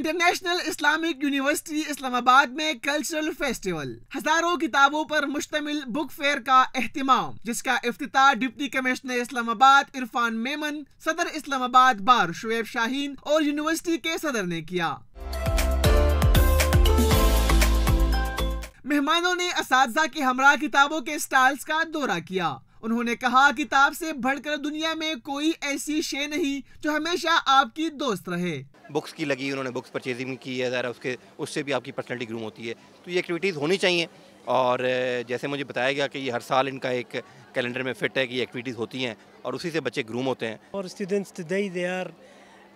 International Islamic university اسلام آباد میں cultural festival, ہزاروں کتابوں پر مشتمل بک فیئر کا اہتمام، جس کا افتتاح ڈپٹی کمشنر اسلام آباد عرفان میمن، صدر اسلام آباد بار شعیب شاہین اور یونیورسٹی کے صدر نے کیا۔ مہمانوں نے اساتذہ کے ہمراہ کتابوں کے سٹالز کا دورہ کیا۔ انہوں نے کہا کتاب سے بڑھ کر دنیا میں کوئی ایسی شے نہیں جو ہمیشہ آپ کی دوست رہے۔ بکس کی لگی، انہوں نے بکس پرچیزنگ کی ہے، ذرا اس سے بھی آپ کی پرسنالٹی گروم ہوتی ہے، تو یہ ایکٹیویٹیز ہونی چاہیے۔ اور جیسے مجھے بتایا گیا کہ یہ ہر سال ان کا ایک کیلنڈر میں فٹ ہے کہ یہ ایکٹیویٹیز ہوتی ہیں اور اسی سے بچے گروم ہوتے ہیں۔ اور students today they are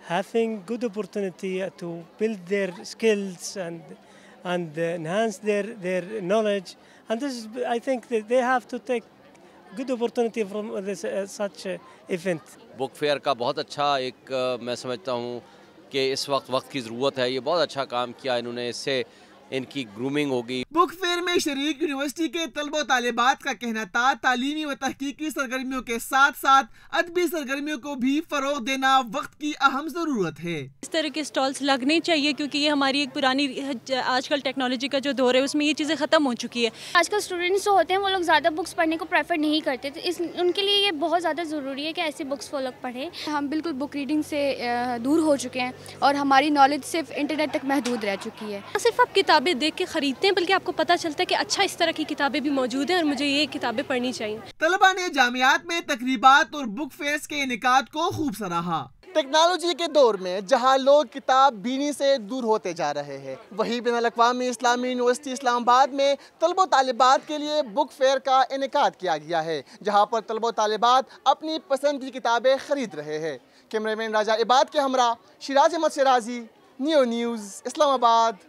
having good opportunity to build their skills and enhance their knowledge, and this is, I think that they have to take good opportunity from this such event. Book fair کا بہت اچھا ایک میں سمجھتا ہوں کہ اس وقت کی ضرورت ہے، یہ بہت اچھا کام کیا انہوں نے، اس سے ان کی گرومنگ ہوگی۔ بک فیئر میں شریک یونیورسٹی کے طلبہ و طالبات کا کہنا تھا تعلیمی و تحقیقی سرگرمیوں کے ساتھ ساتھ ادبی سرگرمیوں کو بھی فروغ دینا وقت کی اہم ضرورت ہے۔ اس طرح کے سٹالز لگنے چاہیے کیونکہ یہ ہماری ایک پرانی، آج کل ٹیکنالوجی کا جو دور ہے اس میں یہ چیزیں ختم ہو چکی ہے۔ آج کل اسٹوڈنٹس جو ہوتے ہیں وہ لوگ زیادہ بکس پڑھنے کو پریفر نہیں کرتے، تو ان کے لیے یہ بہت زیادہ ضروری ہے کہ ایسی بکس وہ لوگ پڑھیں۔ ہم بالکل بک ریڈنگ سے دور ہو چکے ہیں اور ہماری نالج صرف انٹرنیٹ تک محدود رہ چکی ہے۔ صرف آپ کتابیں دیکھ کے خریدتے ہیں بلکہ آپ کو پتہ چلتا ہے کہ اچھا اس طرح کی کتابیں بھی موجود ہیں اور مجھے یہ کتابیں پڑھنی چاہیے۔ طلباء نے جامعات میں تقریبات اور بک فیئرز کے انعقاد کو خوب سراہا۔ ٹیکنالوجی کے دور میں جہاں لوگ کتاب بینی سے دور ہوتے جا رہے ہیں، وہیں بین الاقوامی اسلامی یونیورسٹی اسلام آباد میں طلبہ و طالبات کے لیے بک فیئر کا انعقاد کیا گیا ہے، جہاں پر طلبہ و طالبات اپنی پسند کی کتابیں خرید رہے ہیں۔ کیمرہ مین راجہ عباد کے ہمراہ شیراز احمد شیرازی، نیو نیوز اسلام آباد۔